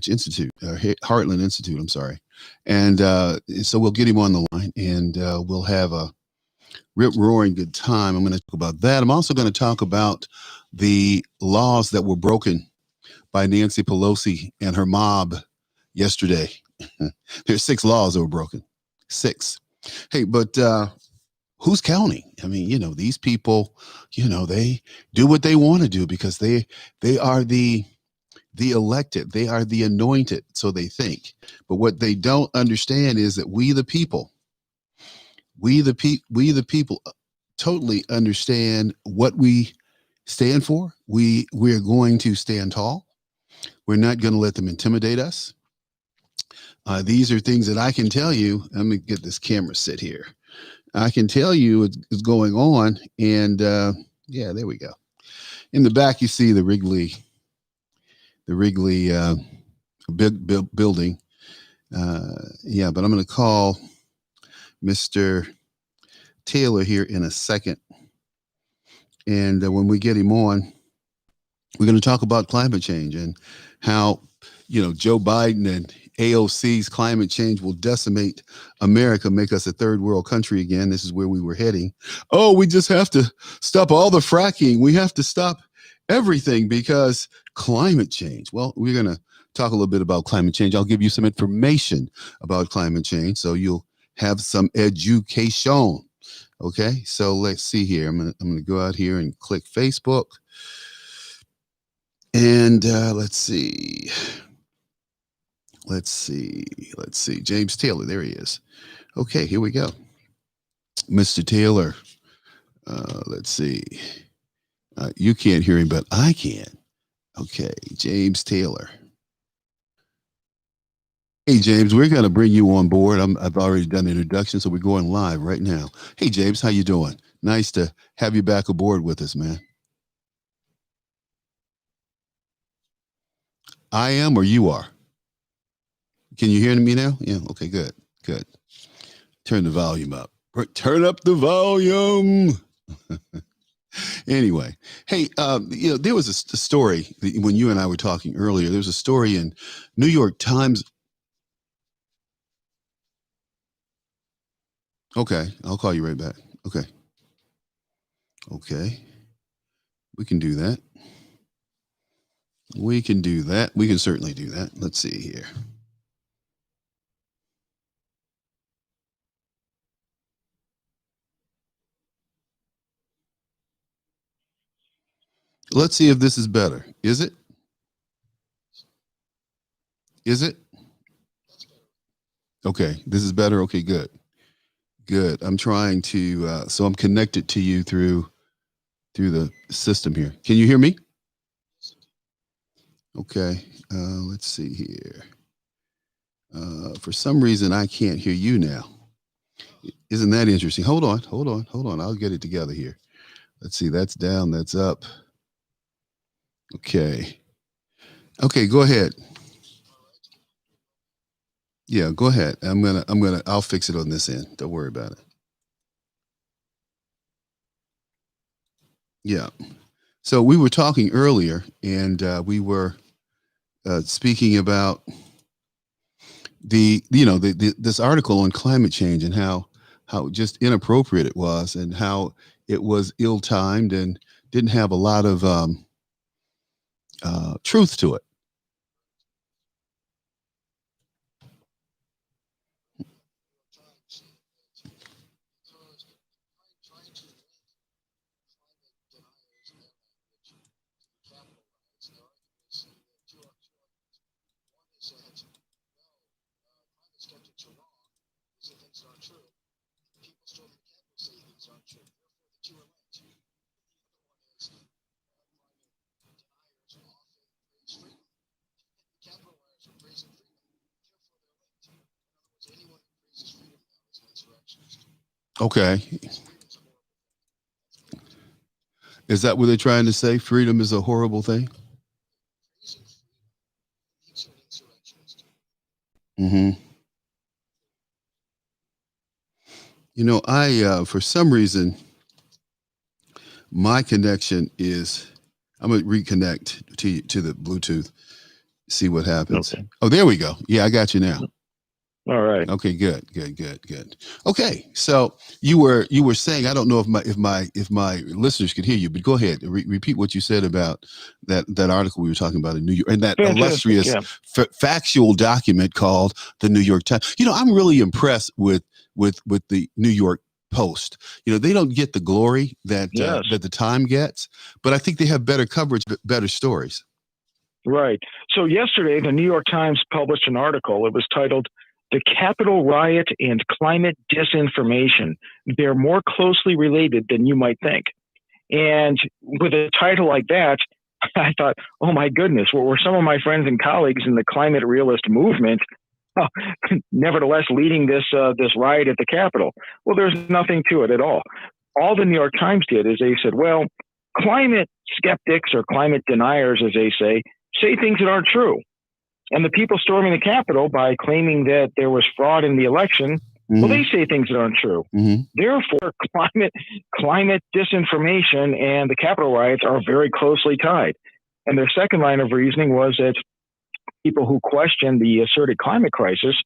Institute, Heartland Institute. I'm sorry, and so we'll get him on the line, and we'll have a rip roaring good time. I'm going to talk about that. I'm also going to talk about the laws that were broken by Nancy Pelosi and her mob yesterday. There's 6 laws that were broken. 6. Hey, but who's counting? I mean, these people, they do what they want to do because they are the elected, they are the anointed, so they think. But what they don't understand is that we the people totally understand what we stand for. We're going to stand tall. We're not going to let them intimidate us. These are things that I can tell you. Let me get this camera set here. I can tell you it's going on. And yeah, there we go. In the back, you see the Wrigley building. Yeah, but I'm going to call Mr. Taylor here in a second. And when we get him on, we're going to talk about climate change and how, Joe Biden and AOC's climate change will decimate America, make us a third world country again. This is where we were heading. Oh, we just have to stop all the fracking. We have to stop everything because climate change. Well, we're going to talk a little bit about climate change. I'll give you some information about climate change so you'll have some education. Okay, so let's see here. I'm gonna go out here and click Facebook. And let's see. James Taylor, there he is. Okay, here we go. Mr. Taylor, let's see. You can't hear him, but I can. Okay, James Taylor. Hey, James, we're going to bring you on board. I've already done the introduction, so we're going live right now. Hey, James, how you doing? Nice to have you back aboard with us, man. I am, or you are? Can you hear me now? Yeah. Okay, good. Turn the volume up. Turn up the volume. Anyway, hey, there was a story when you and I were talking earlier. There was a story in New York Times. Okay, I'll call you right back. Okay. We can do that. We can certainly do that. Let's see here. Let's see if this is better. Is it? Okay, this is better. Okay, good. I'm trying to, so I'm connected to you through the system here. Can you hear me? Okay, let's see here. For some reason, I can't hear you now. Isn't that interesting? Hold on. I'll get it together here. Let's see. That's down. That's up. Okay, go ahead. Yeah, go ahead. I'll fix it on this end. Don't worry about it. Yeah. So we were talking earlier, and we were speaking about this article on climate change and how just inappropriate it was, and how it was ill-timed and didn't have a lot of truth to it. Okay. Is that what they're trying to say? Freedom is a horrible thing? Mm-hmm. I for some reason, my connection is, I'm going to reconnect to the Bluetooth. See what happens. Okay. Oh, there we go. Yeah, I got you now. All right. Okay, good. Okay, so you were saying, I don't know if my listeners could hear you, but go ahead, repeat what you said about that article we were talking about in New York, and that Fantastic. illustrious Yeah. factual document called the New York Times. I'm really impressed with the New York Post. They don't get the glory that Yes. that the Time gets, but I think they have better coverage, better stories. Right. So yesterday, the New York Times published an article. It was titled "The Capitol Riot and Climate Disinformation. They're more closely related than you might think." And with a title like that, I thought, oh my goodness, what were some of my friends and colleagues in the climate realist movement nevertheless leading this riot at the Capitol? Well, there's nothing to it at all. All the New York Times did is they said, well, climate skeptics or climate deniers, as they say things that aren't true. And the people storming the Capitol by claiming that there was fraud in the election, well, they say things that aren't true. Therefore, climate disinformation and the Capitol riots are very closely tied. And their second line of reasoning was that people who question the asserted climate crisis,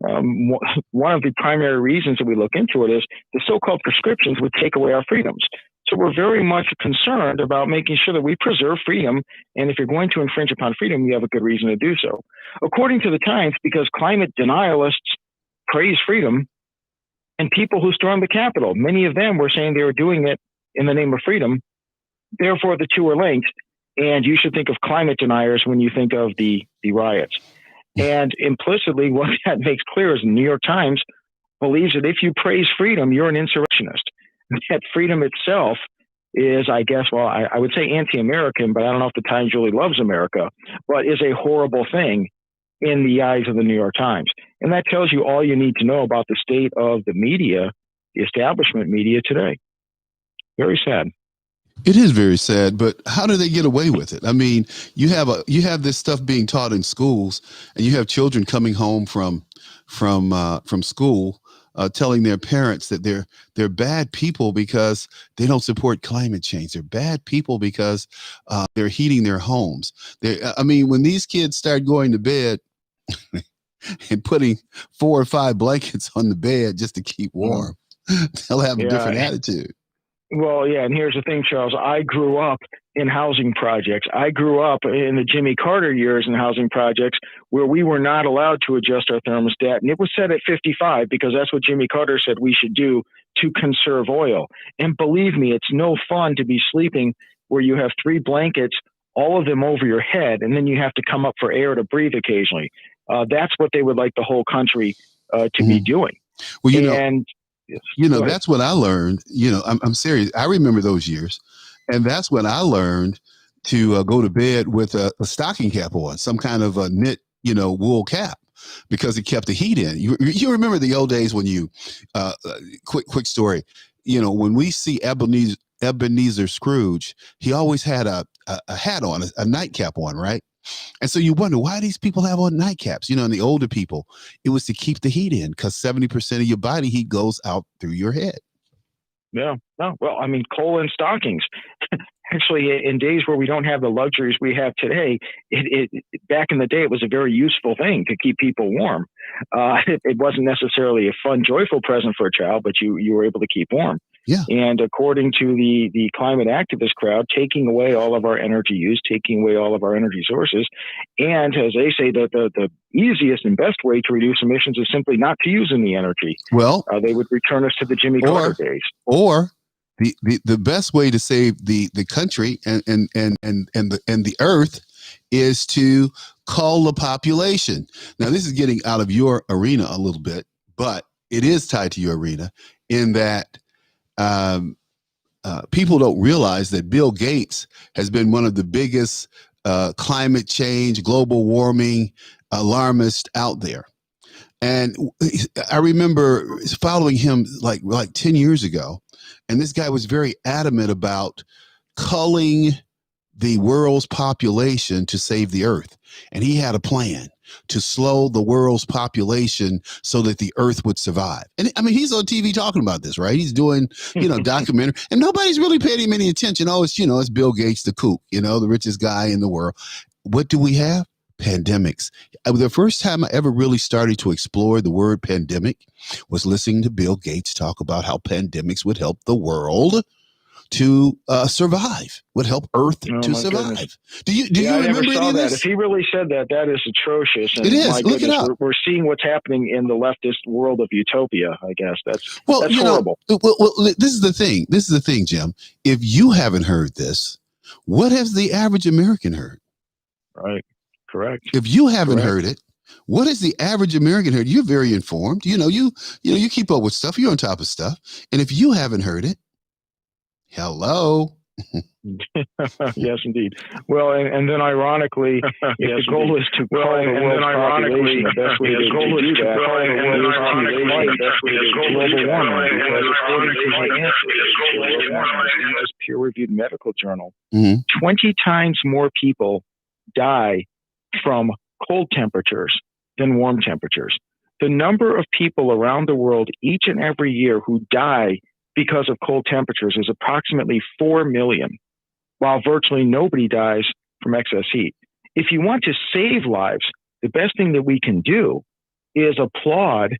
one of the primary reasons that we look into it is the so-called prescriptions would take away our freedoms. So we're very much concerned about making sure that we preserve freedom. And if you're going to infringe upon freedom, you have a good reason to do so. According to the Times, because climate denialists praise freedom, and people who stormed the Capitol, many of them were saying they were doing it in the name of freedom. Therefore, the two are linked. And you should think of climate deniers when you think of the riots. And implicitly, what that makes clear is the New York Times believes that if you praise freedom, you're an insurrectionist. That freedom itself is, I guess, well, I would say anti-American, but I don't know if the Times really loves America, but is a horrible thing in the eyes of the New York Times. And that tells you all you need to know about the state of the media, the establishment media today. Very sad. It is very sad, but how do they get away with it? I mean, you have this stuff being taught in schools, and you have children coming home from school telling their parents that they're bad people because they don't support climate change. They're bad people because they're heating their homes. I mean, when these kids start going to bed and putting 4 or 5 blankets on the bed just to keep warm, they'll have a different attitude. Well, yeah, and here's the thing, Charles. I grew up in housing projects. I grew up in the Jimmy Carter years in housing projects where we were not allowed to adjust our thermostat, and it was set at 55 because that's what Jimmy Carter said we should do to conserve oil. And believe me, it's no fun to be sleeping where you have 3 blankets, all of them over your head, and then you have to come up for air to breathe occasionally. That's what they would like the whole country to be doing. Well, that's what I learned. I'm serious. I remember those years, and that's when I learned to go to bed with a stocking cap on, some kind of a knit, wool cap, because it kept the heat in. You remember the old days when quick story, when we see Ebenezer Scrooge, he always had a hat on, a nightcap on, right? And so you wonder why these people have on nightcaps, and the older people, it was to keep the heat in because 70% of your body heat goes out through your head. Yeah. No, well, I mean, coal and stockings. Actually, in days where we don't have the luxuries we have today, back in the day, it was a very useful thing to keep people warm. It wasn't necessarily a fun, joyful present for a child, but you were able to keep warm. Yeah. And according to the climate activist crowd, taking away all of our energy use, taking away all of our energy sources, and as they say, the easiest and best way to reduce emissions is simply not to use any energy. Well, they would return us to the Jimmy Carter days. Or the best way to save the country and the earth is to cull the population. Now, this is getting out of your arena a little bit, but it is tied to your arena in that people don't realize that Bill Gates has been one of the biggest climate change, global warming alarmists out there. And I remember following him like 10 years ago. And this guy was very adamant about culling the world's population to save the earth. And he had a plan to slow the world's population so that the earth would survive. And I mean, he's on TV talking about this, right? He's doing, documentary, and nobody's really paying him any attention. Oh, it's Bill Gates, the kook, the richest guy in the world. What do we have? pandemics. The first time I ever really started to explore the word pandemic was listening to Bill Gates talk about how pandemics would help the world to survive, would help Earth to survive. Goodness. Do you I remember never saw any of that. this? If he really said that, that is atrocious. And It is. my Look goodness, it up. we're seeing what's happening in the leftist world of utopia. I guess that's horrible. This is the thing. This is the thing, Jim. If you haven't heard this, what has the average American heard? Right. Correct. If you haven't heard it, what is the average American heard? You're very informed. You keep up with stuff. You're on top of stuff. And if you haven't heard it, hello. Yes, indeed. Well, and then ironically, the goal is to call the world's population. The best way to do that is global warming, because according to the peer-reviewed medical journal, 20 times more people die from cold temperatures than warm temperatures. The number of people around the world each and every year who die because of cold temperatures is approximately 4 million, while virtually nobody dies from excess heat. If you want to save lives, the best thing that we can do is applaud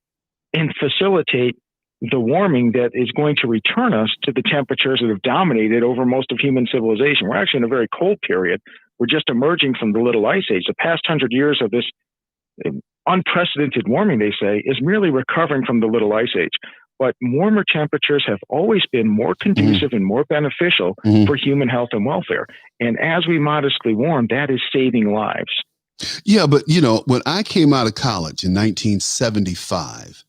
and facilitate the warming that is going to return us to the temperatures that have dominated over most of human civilization. We're actually in a very cold period. We're just emerging from the Little Ice Age. The past 100 years of this unprecedented warming, they say, is merely recovering from the Little Ice Age. But warmer temperatures have always been more conducive and more beneficial for human health and welfare. And as we modestly warm, that is saving lives. Yeah, but when I came out of college in 1975,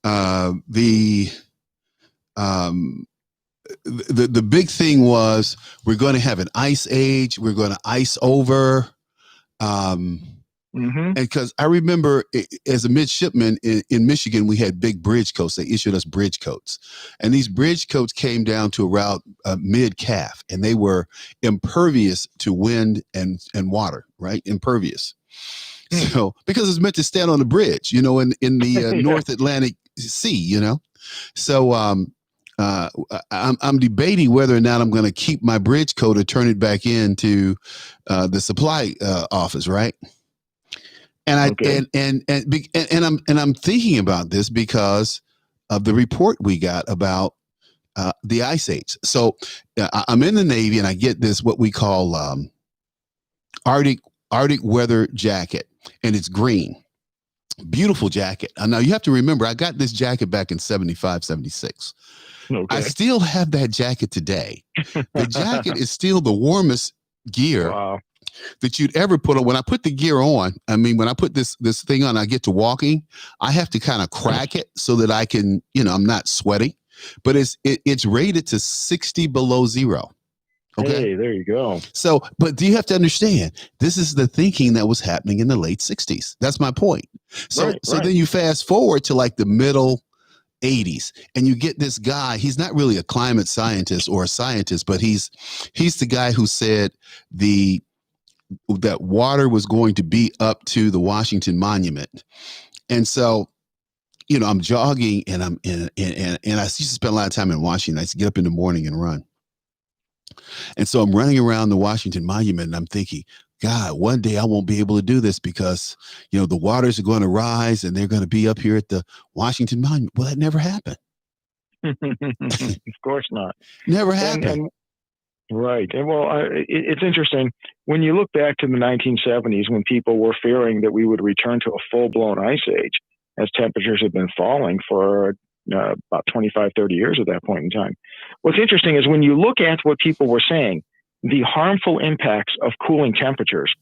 the big thing was we're going to have an ice age. We're going to ice over. And because I remember as a midshipman in Michigan, we had big bridge coats. They issued us bridge coats. And these bridge coats came down to around mid-calf, and they were impervious to wind and water, right? Impervious. So because it's meant to stand on the bridge, in the North Atlantic Sea, So I'm debating whether or not I'm going to keep my bridge coat or turn it back into the supply office, right? And I'm thinking about this because of the report we got about the ice age. So I'm in the Navy, and I get this what we call Arctic weather jacket, and it's green. Beautiful jacket. Now you have to remember, I got this jacket back in 75, 76. Okay. I still have that jacket today. The jacket is still the warmest gear that you'd ever put on. When I put the gear on, when I put this thing on, I get to walking, I have to kind of crack it so that I can, I'm not sweaty, but it's rated to 60 below zero. Okay. Hey, there you go. So, but do you have to understand, this is the thinking that was happening in the late 60s. That's my point. So then you fast forward to like the middle 80s, and you get this guy. He's not really a climate scientist or a scientist, but he's the guy who said that water was going to be up to the Washington Monument. And so, I'm jogging, and and I used to spend a lot of time in Washington. I used to get up in the morning and run. And so I'm running around the Washington Monument, and I'm thinking, God, one day I won't be able to do this because, the waters are going to rise and they're going to be up here at the Washington Monument. Well, that never happened. Of course not. Never happened. Right. And it's interesting. When you look back to the 1970s, when people were fearing that we would return to a full-blown ice age, as temperatures had been falling for about 25, 30 years at that point in time. What's interesting is when you look at what people were saying, the harmful impacts of cooling temperatures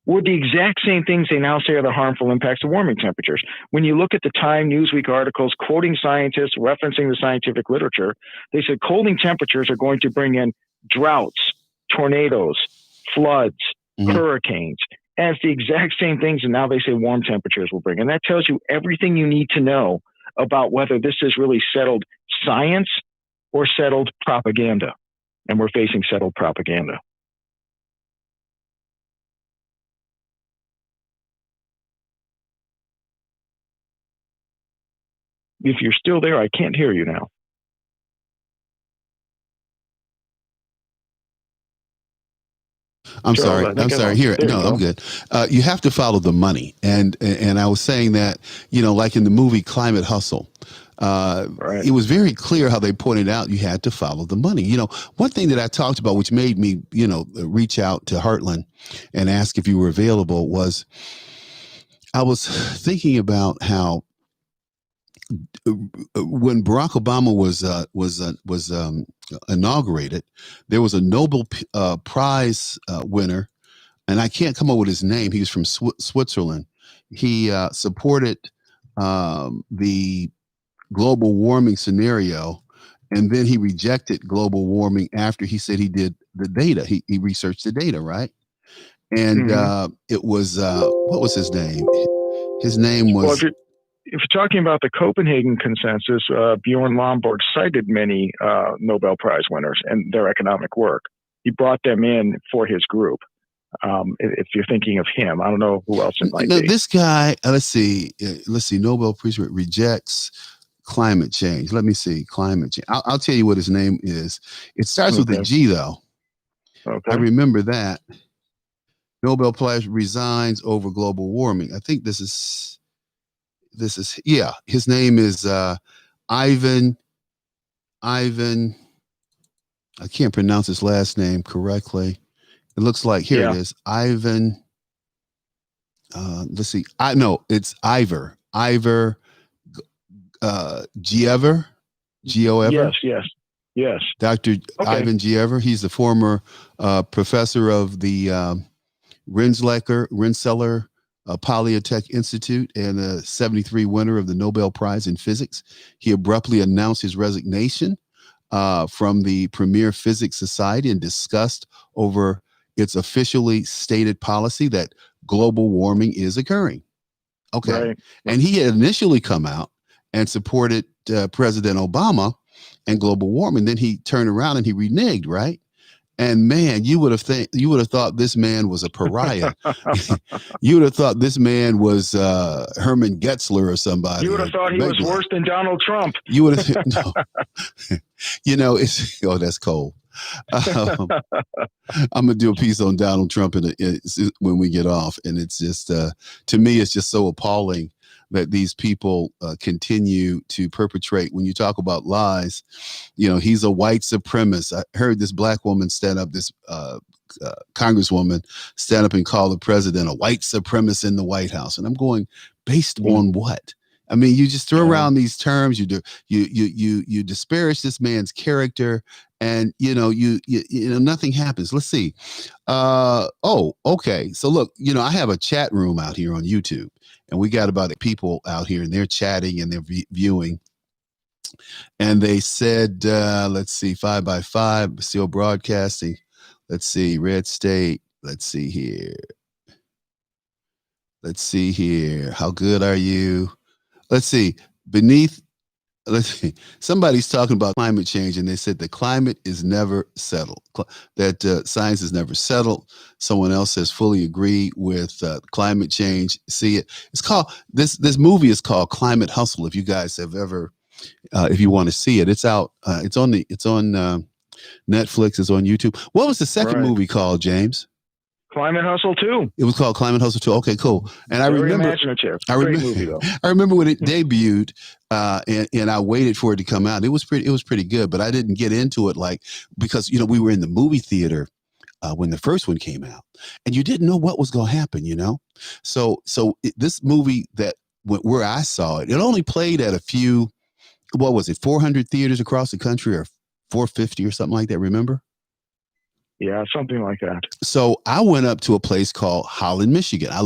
were the exact same things they now say are the harmful impacts of warming temperatures. When you look at the Time, Newsweek articles quoting scientists, referencing the scientific literature, they said cooling temperatures are going to bring in droughts, tornadoes, floods, hurricanes, as the exact same things. And now they say warm temperatures will bring. And that tells you everything you need to know about whether this is really settled science or settled propaganda. And we're facing settled propaganda. If you're still there, I can't hear you now. I'm Charles, sorry. I I'm think I sorry. lost. Here, There no, you I'm go. good. You have to follow the money, and I was saying that, like in the movie Climate Hustle, Right. it was very clear how they pointed out you had to follow the money. One thing that I talked about, which made me, reach out to Heartland and ask if you were available, was I was thinking about how when Barack Obama was inaugurated, there was a Nobel Prize winner, and I can't come up with his name. He was from Switzerland. He supported the global warming scenario, and then he rejected global warming after he said he did the data. He researched the data, right? And Hmm. it was what was his name? His name Well, was if you're talking about the Copenhagen Consensus, Bjorn Lomborg cited many Nobel Prize winners and their economic work. He brought them in for his group. If you're thinking of him, I don't know who else it might no, be. this guy. Let's see. Nobel Prize rejects climate change. Let me see. Climate change. I'll tell you what his name is. It starts with a Okay. G, though. I Okay. remember that. Nobel Prize resigns over global warming. I think this is yeah. His name is Ivan. Ivan. I can't pronounce his last name correctly. It looks like here it Yeah. is. Ivan. Let's see. I know it's Ivor. Ivor Giever. Yes. Gioever. Yes. Yes. Dr. Okay. Ivan Giever. He's the former professor of the Rensselaer Polytech Institute and a 73 winner of the Nobel Prize in Physics. He abruptly announced his resignation from the premier physics society and discussed over its officially stated policy that global warming is occurring. Okay. Right. And he had initially come out and supported President Obama and global warming. Then he turned around and he reneged, right? And man, you would have thought this man was a pariah. You would have thought this man was Herman Getzler or somebody You would or have thought he was Begler. worse than Donald Trump. You would have no. It's that's cold. Um, I'm gonna do a piece on Donald Trump when we get off, and it's just to me, it's just so appalling that these people continue to perpetrate. When you talk about lies, he's a white supremacist. I heard this black woman stand up, this congresswoman stand up and call the president a white supremacist in the White House, and I'm going, based on what? I mean, you just throw around these terms. You disparage this man's character, and nothing happens. Let's see. Okay. So look, I have a chat room out here on YouTube, and we got about 8 people out here, and they're chatting and they're viewing. And they said, let's see, 5x5 still broadcasting. Let's see, Red State. Let's see here. How good are you? Let's see. Let's see. Somebody's talking about climate change, and they said the climate is never settled. That science is never settled. Someone else says fully agree with climate change. See it. It's called this movie is called Climate Hustle. If you guys have ever, if you want to see it, it's out. It's on Netflix. It's on YouTube. What was the second movie called, James? Climate Hustle 2. It was called Climate Hustle 2. Okay, cool. And Very imaginative. Great movie though. I remember when it debuted, and I waited for it to come out. It was pretty good, but I didn't get into it because we were in the movie theater when the first one came out, and you didn't know what was going to happen. So this movie that where I saw it, it only played at a few. What was it? 400 theaters across the country, or 450 or something like that. Remember? Yeah, something like that. So I went up to a place called Holland, Michigan. I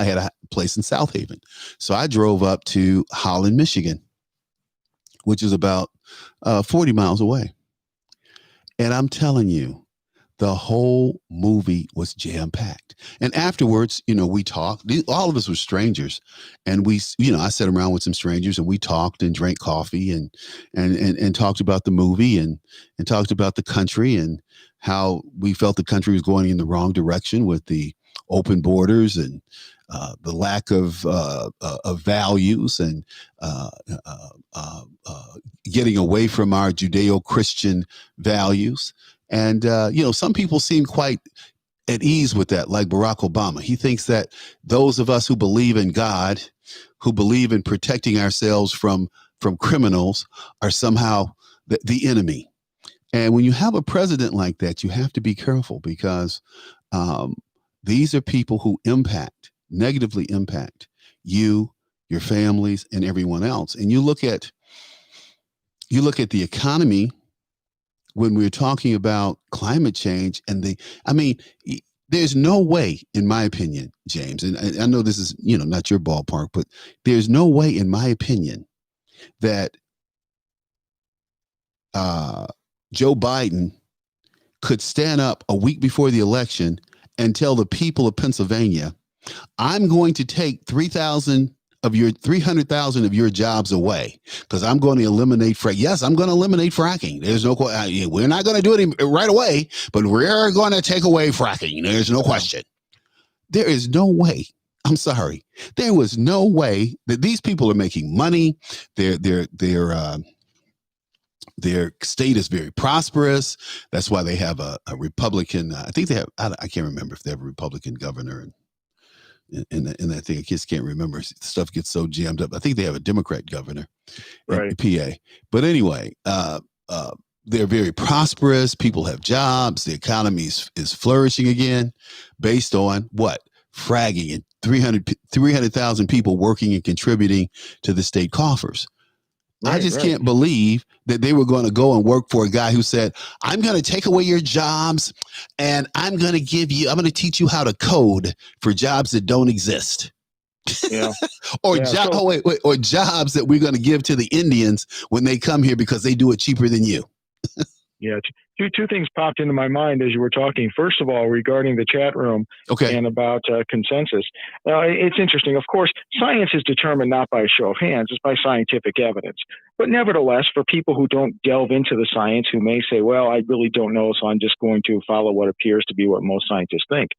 had a place in South Haven. So I drove up to Holland, Michigan, which is about 40 miles away. And I'm telling you, the whole movie was jam packed. And afterwards, we talked. All of us were strangers, and I sat around with some strangers, and we talked and drank coffee and talked about the movie and talked about the country and how we felt the country was going in the wrong direction with the open borders and the lack of values and getting away from our Judeo-Christian values. And some people seem quite at ease with that, like Barack Obama. He thinks that those of us who believe in God, who believe in protecting ourselves from criminals, are somehow the enemy. And when you have a president like that, you have to be careful, because um, these are people who negatively impact you, your families, and everyone else. And you look at the economy when we're talking about climate change, and there's no way, in my opinion, James, and I know this is, not your ballpark, but there's no way, in my opinion, that Joe Biden could stand up a week before the election and tell the people of Pennsylvania, I'm going to take 300,000 of your jobs away, because I'm going to eliminate fracking. Yes, I'm going to eliminate fracking. There's no question. We're not going to do it right away, but we're going to take away fracking. There's no question. There is no way. I'm sorry. There was no way that these people are making money. Their state is very prosperous. That's why they have a Republican. I think they have. I can't remember if they have a Republican governor, and I think I just can't remember. Stuff gets so jammed up. I think they have a Democrat governor, right, in PA. But anyway, they're very prosperous. People have jobs. The economy is flourishing again, based on what? Fragging, and 300,000 people working and contributing to the state coffers. Right, I just can't believe that they were going to go and work for a guy who said, I'm going to take away your jobs, and I'm going to teach you how to code for jobs that don't exist. Yeah. Or jobs that we're going to give to the Indians when they come here because they do it cheaper than you. Yeah. Two things popped into my mind as you were talking. First of all, regarding the chat room, and about consensus. It's interesting. Of course, science is determined not by a show of hands, it's by scientific evidence. But nevertheless, for people who don't delve into the science, who may say, well, I really don't know, so I'm just going to follow what appears to be what most scientists think.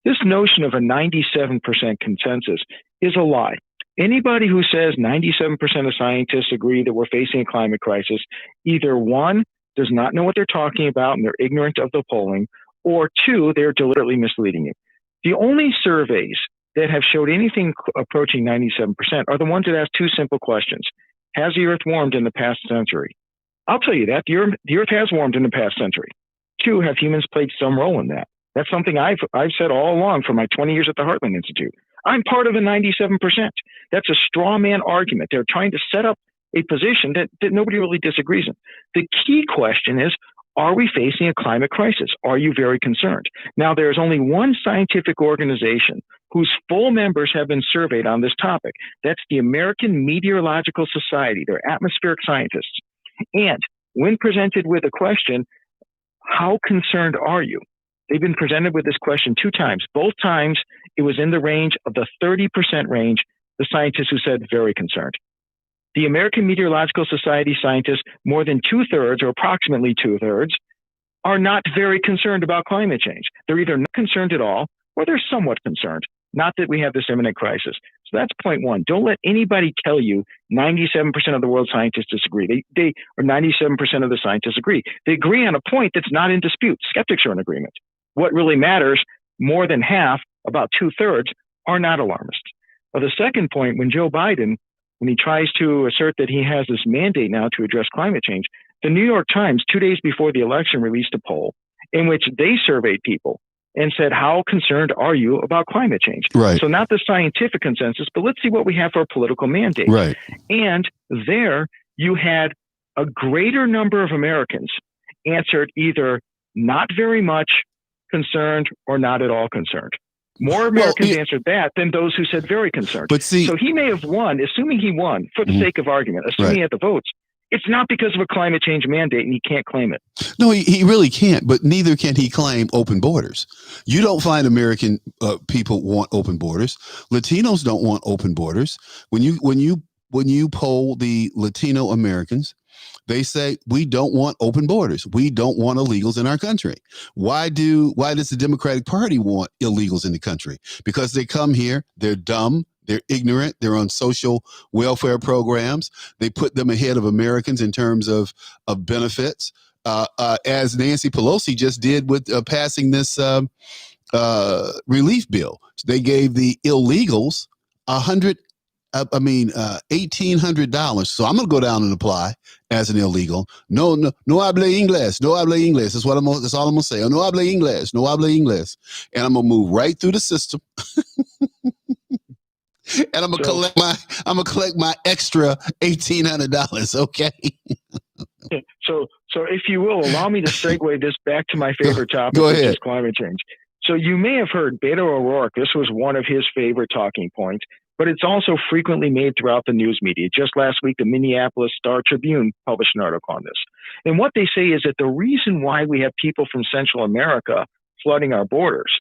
This notion of a 97% consensus is a lie. Anybody who says 97% of scientists agree that we're facing a climate crisis, either one, does not know what they're talking about and they're ignorant of the polling, or two, they're deliberately misleading you. The only surveys that have showed anything approaching 97% are the ones that ask two simple questions. Has the Earth warmed in the past century? I'll tell you that. The Earth has warmed in the past century. Two, have humans played some role in that? That's something I've said all along for my 20 years at the Heartland Institute. I'm part of the 97%. That's a straw man argument. They're trying to set up a position that nobody really disagrees in. The key question is, are we facing a climate crisis? Are you very concerned? Now, there's only one scientific organization whose full members have been surveyed on this topic. That's the American Meteorological Society. They're atmospheric scientists. And when presented with a question, how concerned are you? They've been presented with this question 2 times. Both times, it was in the range of the 30% range, the scientists who said very concerned. The American Meteorological Society scientists, more than 2/3, or approximately 2/3, are not very concerned about climate change. They're either not concerned at all, or they're somewhat concerned. Not that we have this imminent crisis. So that's point one. Don't let anybody tell you 97% of the world scientists disagree. They or 97% of the scientists agree. They agree on a point that's not in dispute. Skeptics are in agreement. What really matters, more than half, about 2/3, are not alarmists. Well, the second point, when Joe Biden, when he tries to assert that he has this mandate now to address climate change, the New York Times, 2 days before the election, released a poll in which they surveyed people and said, how concerned are you about climate change? Right. So not the scientific consensus, but let's see what we have for a political mandate. Right. And there you had a greater number of Americans answered either not very much concerned or not at all concerned. More Americans answered that than those who said very concerned. But see, so he may have won, assuming he won, for the sake of argument, assuming he had the votes. It's not because of a climate change mandate, and he can't claim it. No, he really can't, but neither can he claim open borders. You don't find American people want open borders. Latinos don't want open borders. When you poll the Latino Americans, they say, we don't want open borders. We don't want illegals in our country. Why does the Democratic Party want illegals in the country? Because they come here, they're dumb, they're ignorant, they're on social welfare programs. They put them ahead of Americans in terms of benefits, as Nancy Pelosi just did with passing this relief bill. They gave the illegals $1,800. So I'm gonna go down and apply as an illegal. No habla inglés. No habla inglés. That's that's all I'm gonna say. No habla inglés. No habla inglés. And I'm gonna move right through the system. And I'm gonna collect my extra $1,800. Okay. So if you will, allow me to segue this back to my favorite topic, Go which ahead. is climate change. So you may have heard Beto O'Rourke. This was one of his favorite talking points, but it's also frequently made throughout the news media. Just last week, the Minneapolis Star-Tribune published an article on this. And what they say is that the reason why we have people from Central America flooding our borders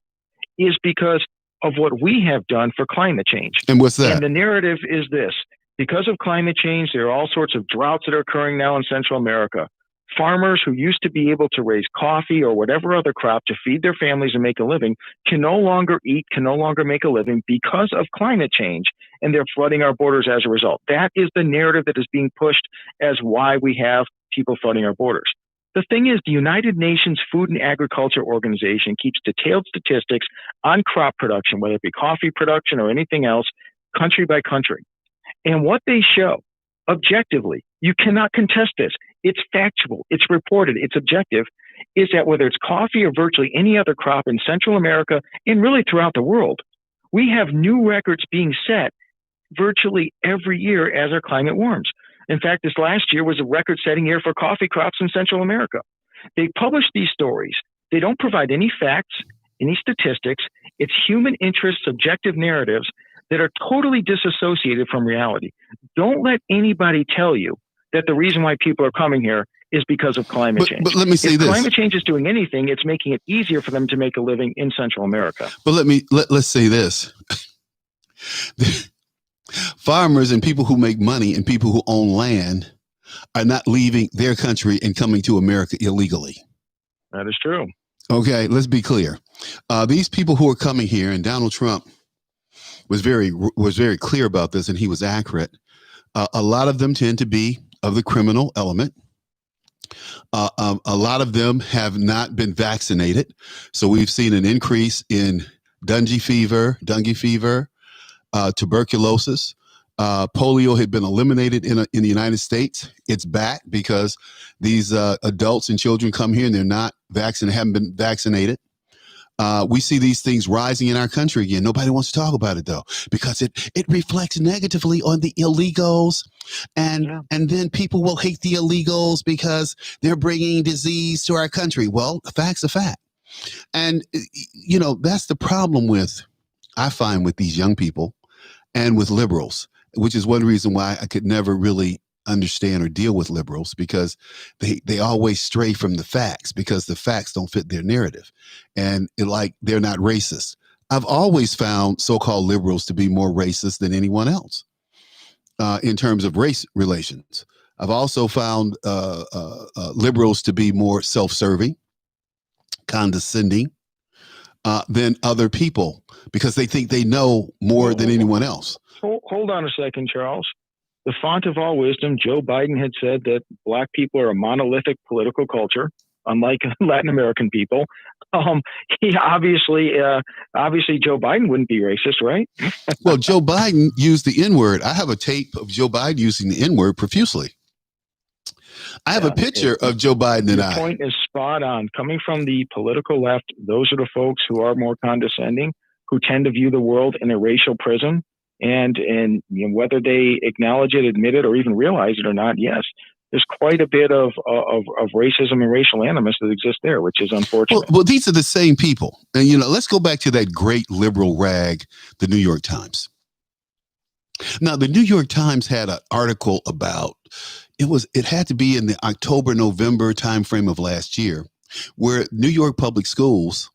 is because of what we have done for climate change. And what's that? And the narrative is this. Because of climate change, there are all sorts of droughts that are occurring now in Central America. Farmers who used to be able to raise coffee or whatever other crop to feed their families and make a living can no longer eat, can no longer make a living because of climate change, and they're flooding our borders as a result. That is the narrative that is being pushed as why we have people flooding our borders. The thing is, the United Nations Food and Agriculture Organization keeps detailed statistics on crop production, whether it be coffee production or anything else, country by country. And what they show, objectively, you cannot contest this. It's factual, it's reported, it's objective, is that whether it's coffee or virtually any other crop in Central America and really throughout the world, we have new records being set virtually every year as our climate warms. In fact, this last year was a record-setting year for coffee crops in Central America. They publish these stories. They don't provide any facts, any statistics. It's human interest, subjective narratives that are totally disassociated from reality. Don't let anybody tell you that the reason why people are coming here is because of climate change. But let me say if this. Climate change is doing anything, it's making it easier for them to make a living in Central America. But let's say this. Farmers and people who make money and people who own land are not leaving their country and coming to America illegally. That is true. Okay, let's be clear. These people who are coming here, and Donald Trump was very clear about this, and he was accurate. A lot of them tend to be of the criminal element. A lot of them have not been vaccinated. So we've seen an increase in dengue fever, tuberculosis. Polio had been eliminated in the United States. It's back because these adults and children come here and they're not vaccinated, haven't been vaccinated. We see these things rising in our country again. Nobody wants to talk about it, though, because it reflects negatively on the illegals. And then people will hate the illegals because they're bringing disease to our country. Well, the fact's a fact. And, that's the problem I find with these young people and with liberals, which is one reason why I could never really understand or deal with liberals, because they always stray from the facts because the facts don't fit their narrative, and they're not racist. I've always found so-called liberals to be more racist than anyone else in terms of race relations. I've also found liberals to be more self-serving, condescending than other people because they think they know more than anyone else. Hold on a second, Charles. The font of all wisdom, Joe Biden had said that Black people are a monolithic political culture, unlike Latin American people. He obviously Joe Biden wouldn't be racist, right? Well, Joe Biden used the N-word. I have a tape of Joe Biden using the N-word profusely. I have a picture of Joe Biden and Your point is spot on. Coming from the political left, those are the folks who are more condescending, who tend to view the world in a racial prism. And whether they acknowledge it, admit it, or even realize it or not, yes, there's quite a bit of racism and racial animus that exists there, which is unfortunate. Well, these are the same people. And, let's go back to that great liberal rag, the New York Times. Now, the New York Times had an article about, it had to be in the October, November timeframe of last year, where New York public schools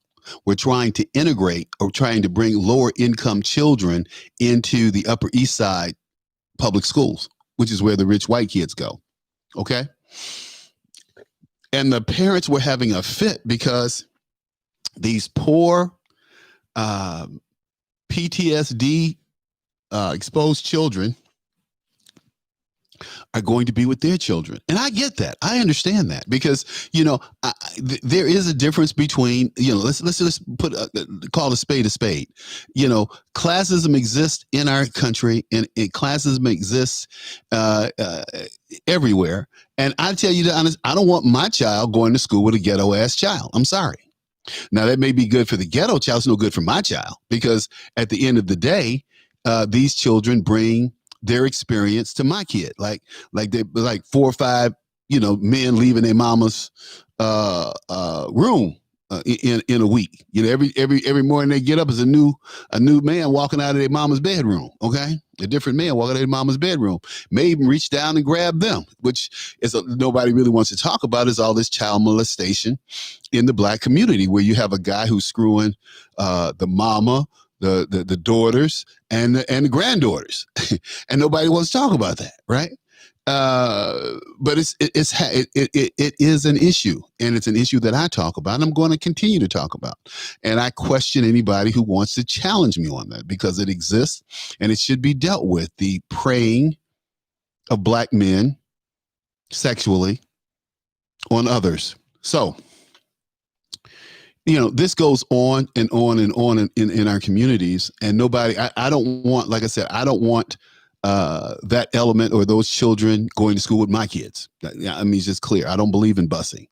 were trying to integrate or trying to bring lower income children into the Upper East Side public schools, which is where the rich white kids go. Okay. And the parents were having a fit because these poor PTSD exposed children are going to be with their children. And I get that. I understand that because, there is a difference between, let's put call a spade a spade. Classism exists in our country, and classism exists everywhere. And I tell you the honest, I don't want my child going to school with a ghetto ass child. I'm sorry. Now that may be good for the ghetto child, it's no good for my child, because at the end of the day, these children bring their experience to my kid, like 4 or 5, men leaving their mama's room in a week. Every morning they get up as a new man walking out of their mama's bedroom. Okay, a different man walking out of their mama's bedroom may even reach down and grab them, which is nobody really wants to talk about. Is all this child molestation in the Black community, where you have a guy who's screwing the mama, the daughters, and the granddaughters, and nobody wants to talk about that, right? But it is an issue, and it's an issue that I talk about, and I'm going to continue to talk about. And I question anybody who wants to challenge me on that, because it exists and it should be dealt with. The preying of Black men sexually on others. So, this goes on and on and on in our communities, and nobody, I don't want, like I said, I don't want that element or those children going to school with my kids. I mean, it's just clear. I don't believe in busing.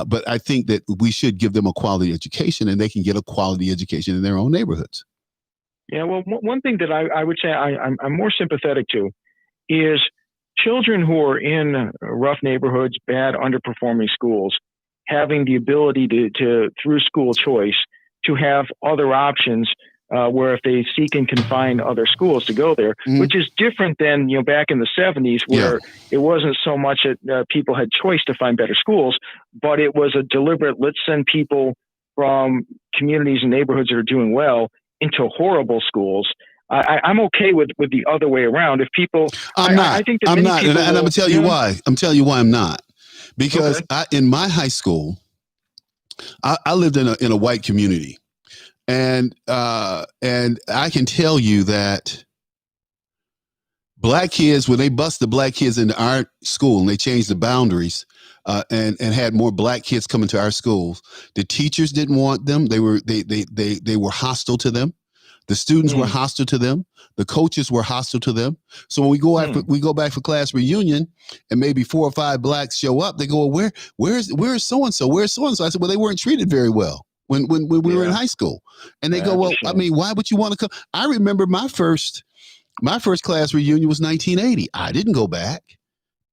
But I think that we should give them a quality education, and they can get a quality education in their own neighborhoods. Yeah, well, one thing that I would say I'm more sympathetic to is children who are in rough neighborhoods, bad, underperforming schools, having the ability to through school choice, to have other options where if they seek and can find other schools to go there, which is different than, back in the 70s, where it wasn't so much that people had choice to find better schools, but it was a deliberate, let's send people from communities and neighborhoods that are doing well into horrible schools. I'm okay with the other way around. If people, I'm not, I think that I'm many not, people and I'm gonna tell you why. I'm telling you why I'm not, because in my high school, I lived in a white community. And I can tell you that Black kids, when they bust the Black kids into our school and they changed the boundaries and had more Black kids coming to our schools, the teachers didn't want them. They were hostile to them. The students were hostile to them. The coaches were hostile to them. So when we go back for class reunion, and maybe 4 or 5 Blacks show up, they go, well, where's so and so? Where's so and so? I said, well, they weren't treated very well when we were in high school. And they go, well, I mean, why would you want to come? I remember my first class reunion was 1980. I didn't go back.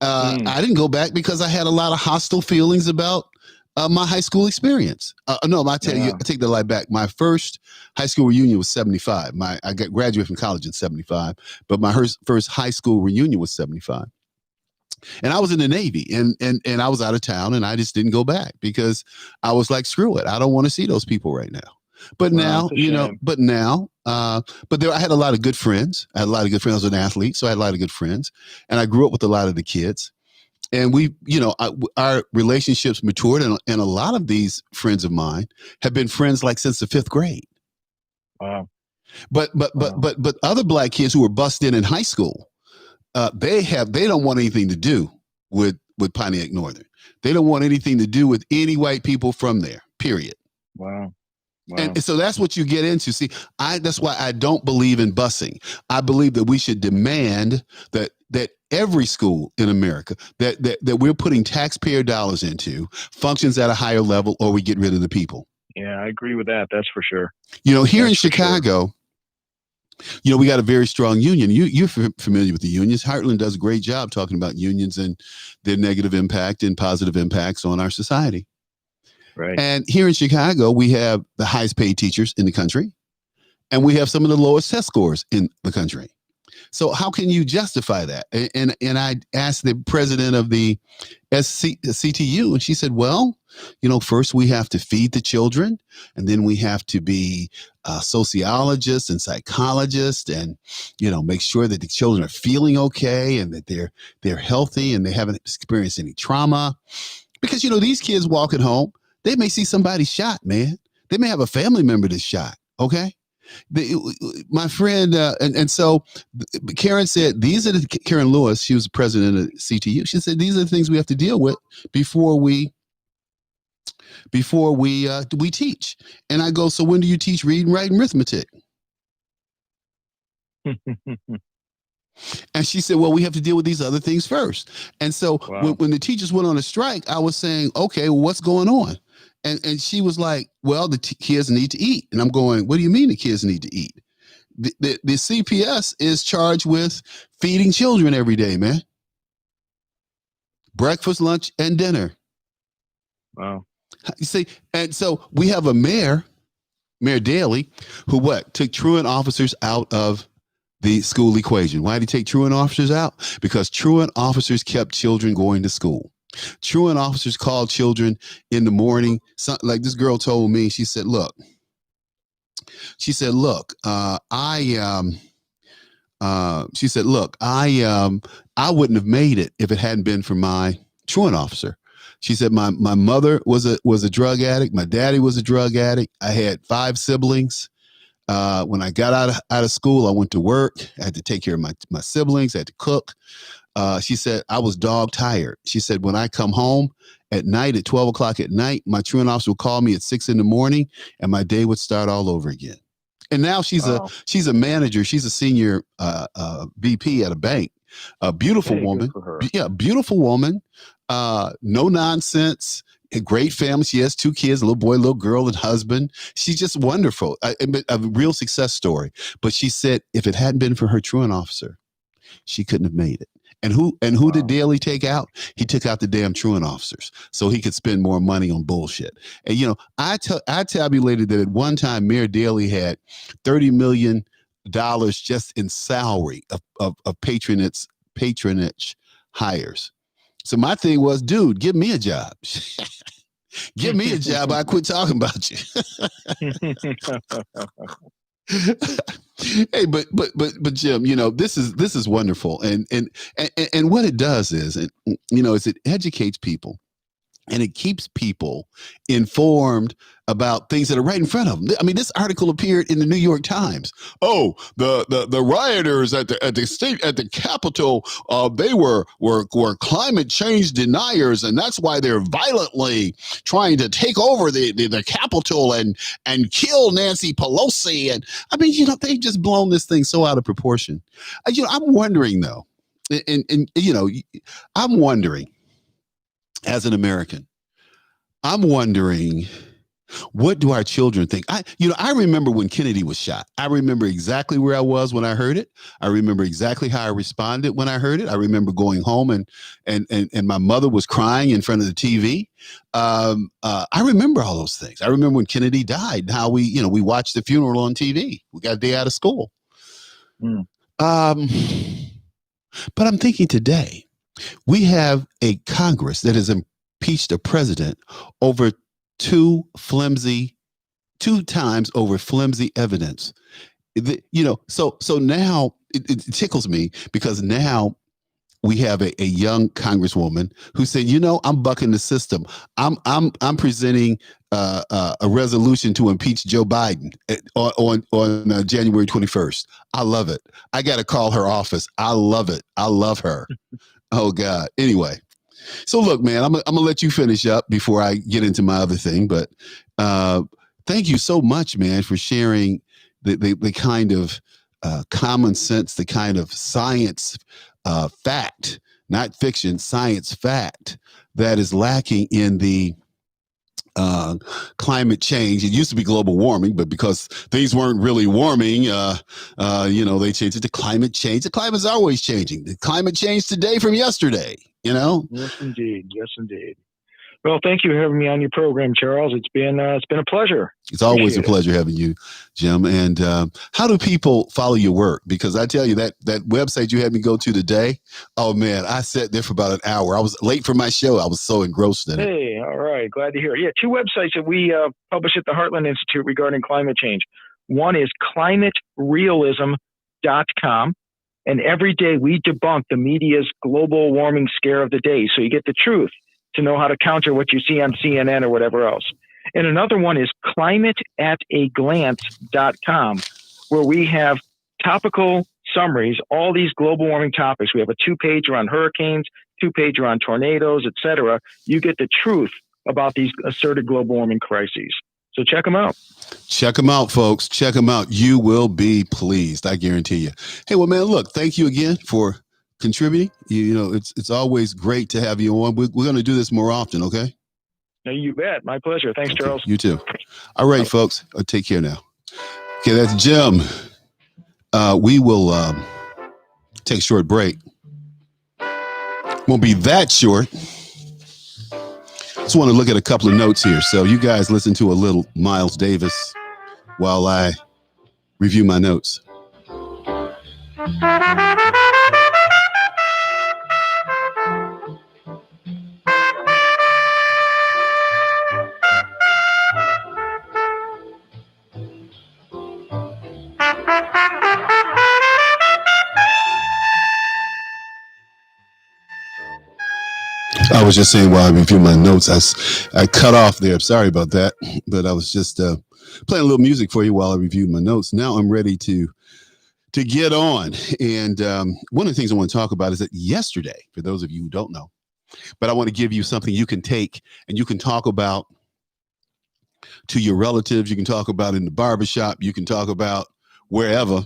I didn't go back because I had a lot of hostile feelings about my high school experience. No, I tell you, I take the lie back. My first high school reunion was 75. I graduated from college in 75, but my first high school reunion was 75. And I was in the Navy, and I was out of town, and I just didn't go back because I was like, screw it. I don't want to see those people right now. But now, but I had a lot of good friends. I was an athlete, so I had a lot of good friends, and I grew up with a lot of the kids. And our relationships matured, and a lot of these friends of mine have been friends like since the 5th grade. Wow. But other Black kids who were busted in high school, they don't want anything to do with Pontiac Northern. They don't want anything to do with any white people from there, period. Wow. And so that's what you get into. See, that's why I don't believe in busing. I believe that we should demand that every school in America that we're putting taxpayer dollars into functions at a higher level, or we get rid of the people. Yeah, I agree with that. That's for sure. Here in Chicago, we got a very strong union. You're familiar with the unions. Heartland does a great job talking about unions and their negative impact and positive impacts on our society. Right. And here in Chicago, we have the highest paid teachers in the country, and we have some of the lowest test scores in the country. So how can you justify that? And I asked the president of the CTU, and she said, well, first we have to feed the children, and then we have to be sociologists and psychologists, and make sure that the children are feeling okay and that they're healthy and they haven't experienced any trauma. Because these kids walking home, they may see somebody shot, man. They may have a family member that's shot. Okay. My friend, and so Karen said, these are Karen Lewis, she was the president of CTU. She said, these are the things we have to deal with before we we teach. And I go, so when do you teach reading, writing, arithmetic? And she said, well, we have to deal with these other things first. And so Wow. when the teachers went on a strike, I was saying, okay, well, what's going on? And she was like, well, the kids need to eat. And I'm going, what do you mean the kids need to eat? The CPS is charged with feeding children every day, man. Breakfast, lunch, and dinner. Wow. You see, and so we have a Mayor Daley, who took truant officers out of the school equation. Why did he take truant officers out? Because truant officers kept children going to school. Truant officers called children in the morning. Like this girl told me, she said, look, I wouldn't have made it if it hadn't been for my truant officer. She said, my mother was a drug addict. My daddy was a drug addict. I had 5 siblings. When I got out of school, I went to work. I had to take care of my siblings. I had to cook. She said, I was dog tired. She said, when I come home at night at 12 o'clock at night, my truant officer would call me at 6 a.m, and my day would start all over again. And now she's a manager. She's a senior VP at a bank. A beautiful woman. Yeah, beautiful woman. No nonsense. A great family. She has 2 kids, a little boy, a little girl, and husband. She's just wonderful. A real success story. But she said if it hadn't been for her truant officer, she couldn't have made it. And who did Daley take out? He took out the damn truant officers so he could spend more money on bullshit. And I tabulated that at one time Mayor Daley had $30 million just in salary of patronage hires. So my thing was, dude, give me a job. Give me a job. I quit talking about you. Hey, but Jim, this is wonderful, and what it does is it educates people, and it keeps people informed about things that are right in front of them. I mean, this article appeared in the New York Times. Oh, the rioters at the Capitol, they were climate change deniers, and that's why they're violently trying to take over the Capitol and kill Nancy Pelosi. And I mean, they've just blown this thing so out of proportion. I'm wondering though, and I'm wondering as an American, I'm wondering, what do our children think? I remember when Kennedy was shot. I remember exactly where I was when I heard it. I remember exactly how I responded when I heard it. I remember going home and my mother was crying in front of the TV. I remember all those things. I remember when Kennedy died and how we watched the funeral on TV. We got a day out of school. But I'm thinking today, we have a Congress that has impeached a president over 2 times over flimsy evidence. So now it tickles me because now we have a young Congresswoman who said, I'm bucking the system. I'm presenting a resolution to impeach Joe Biden on January 21st. I love it. I got to call her office. I love it. I love her. Oh God. Anyway. So look, man, I'm gonna let you finish up before I get into my other thing. But thank you so much, man, for sharing the kind of common sense, the kind of science fact, not fiction, science fact that is lacking in the climate change. It used to be global warming, but because things weren't really warming, they changed it to climate change. The climate is always changing. The climate changed today from yesterday. Yes, indeed. Yes, indeed. Well, thank you for having me on your program, Charles. It's been a pleasure. It's always a pleasure having you, Jim. And how do people follow your work? Because I tell you that website you had me go to today, oh man, I sat there for about an hour. I was late for my show. I was so engrossed in it. Hey, all right. Glad to hear it. Yeah, 2 websites that we publish at the Heartland Institute regarding climate change. One is climaterealism.com. And every day we debunk the media's global warming scare of the day. So you get the truth to know how to counter what you see on CNN or whatever else. And another one is climateataglance.com, where we have topical summaries, all these global warming topics. We have a 2-pager on hurricanes, 2-pager on tornadoes, etc. You get the truth about these asserted global warming crises. So check them out. Check them out, folks. Check them out. You will be pleased. I guarantee you. Hey, well, man, look, thank you again for contributing. You know, it's always great to have you on. We're going to do this more often. Okay. You bet. My pleasure. Thanks, Okay, Charles. you too. All right, folks. Take care now. Okay, that's Jim. We will take a short break. Won't be that short. Just want to look at a couple of notes here. So you guys listen to a little Miles Davis while I review my notes. I was just saying while I review my notes, I cut off there. Sorry about that, but I was just playing a little music for you while I reviewed my notes. Now I'm ready to get on. And one of the things I want to talk about is that yesterday, for those of you who don't know, but I want to give you something you can take and you can talk about to your relatives. You can talk about in the barbershop. You can talk about wherever.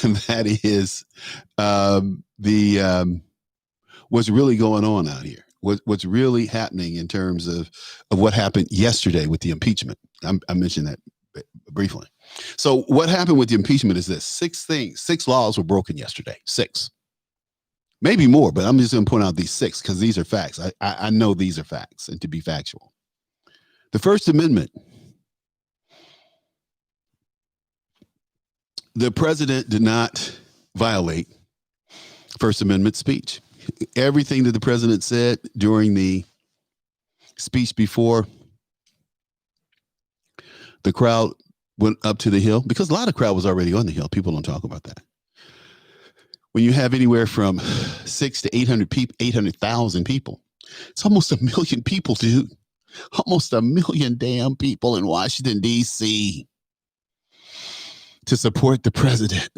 And that is what's really going on out here. What's really happening in terms of what happened yesterday with the impeachment. I mentioned that briefly. So what happened with the impeachment is this: 6 laws were broken yesterday. 6, maybe more, but I'm just going to point out these 6 because these are facts. I know these are facts, and to be factual. The First Amendment. The president did not violate First Amendment speech. Everything that the president said during the speech before the crowd went up to the Hill, because a lot of crowd was already on the Hill. People don't talk about that. When you have anywhere from 6 to 800 people, 800,000 people, it's almost 1 million people, dude. Almost 1 million damn people in Washington, D.C. to support the president.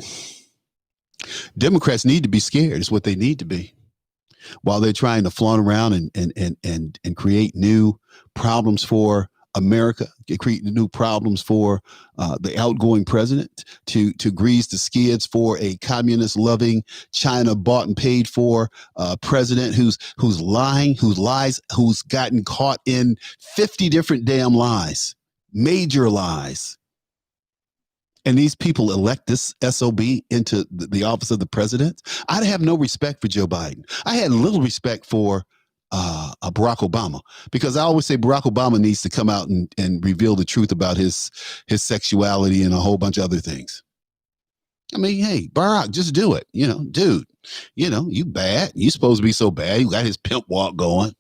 Democrats need to be scared. Is what they need to be. While they're trying to flaunt around and create new problems for America, create new problems for the outgoing president to grease the skids for a communist-loving, China-bought and paid for president who's lying, who lies, who's gotten caught in 50 different damn lies, major lies. And these people elect this SOB into the office of the president. I'd have no respect for Joe Biden. I had little respect for Barack Obama, because I always say Barack Obama needs to come out and reveal the truth about his sexuality and a whole bunch of other things. I mean, hey, Barack, just do it. You know, dude, you know, you bad. You supposed to be so bad. You got his pimp walk going.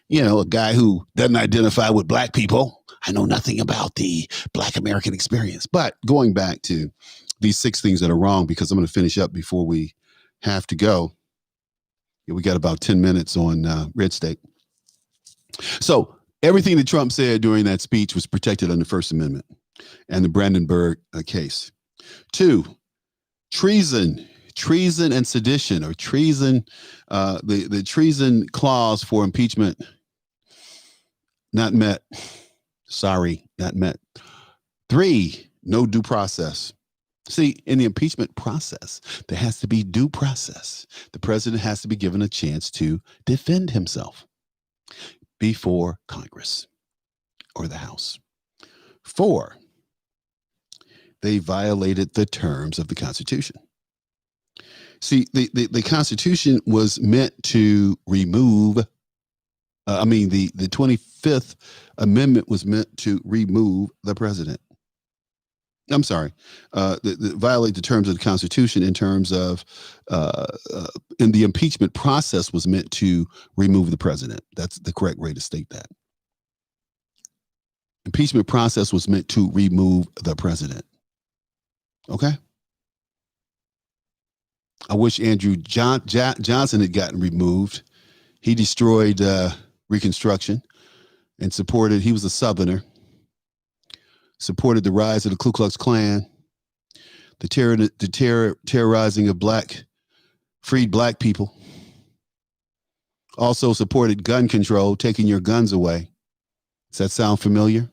You know, a guy who doesn't identify with black people. I know nothing about the Black American experience. But going back to these 6 things that are wrong, because I'm going to finish up before we have to go. We got about 10 minutes on Red State. So everything that Trump said during that speech was protected under the First Amendment and the Brandenburg case. 2, treason and sedition, or treason, the treason clause for impeachment not met. Sorry, not met. 3, no due process. See, in the impeachment process, there has to be due process. The president has to be given a chance to defend himself before Congress or the House. 4, they violated the terms of the Constitution. See, the Constitution was meant to remove, the 25th Amendment was meant to remove the president. I'm sorry, violate the terms of the Constitution in terms of, in the impeachment process was meant to remove the president. That's the correct way to state that. Impeachment process was meant to remove the president. Okay. I wish Andrew Johnson had gotten removed. He destroyed Reconstruction. and he was a Southerner, supported the rise of the Ku Klux Klan, the terrorizing of freed black people, also supported gun control, taking your guns away. Does that sound familiar?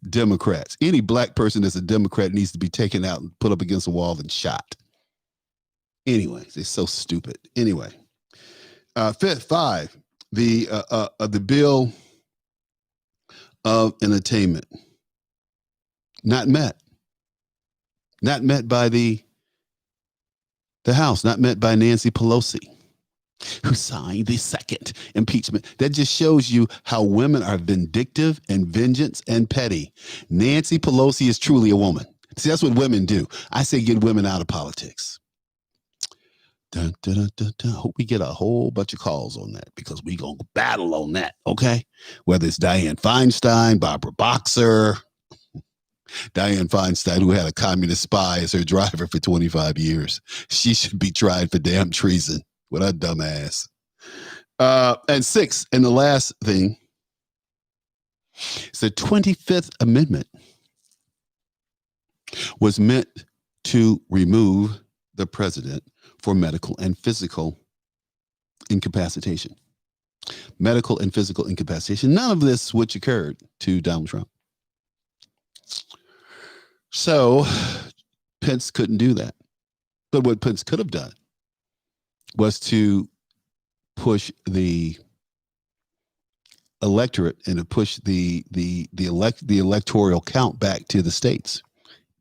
Democrats. Any black person that's a Democrat needs to be taken out and put up against a wall and shot. Anyway, they're so stupid. Anyway, five, the bill of entertainment, not met by the House, not met by Nancy Pelosi, who signed the second impeachment. That just shows you how women are vindictive and vengeance and petty. Nancy Pelosi is truly a woman. See, that's what women do. I say get women out of politics. Dun, dun, dun, dun, dun. Hope we get a whole bunch of calls on that, because we going to battle on that, okay? Whether it's Dianne Feinstein, Barbara Boxer, Dianne Feinstein, who had a communist spy as her driver for 25 years. She should be tried for damn treason. What a dumbass. And six, and the last thing, is the 25th Amendment was meant to remove the president for medical and physical incapacitation. Medical and physical incapacitation. None of this which occurred to Donald Trump. So Pence couldn't do that. But what Pence could have done was to push the electorate and to push the electoral count back to the states,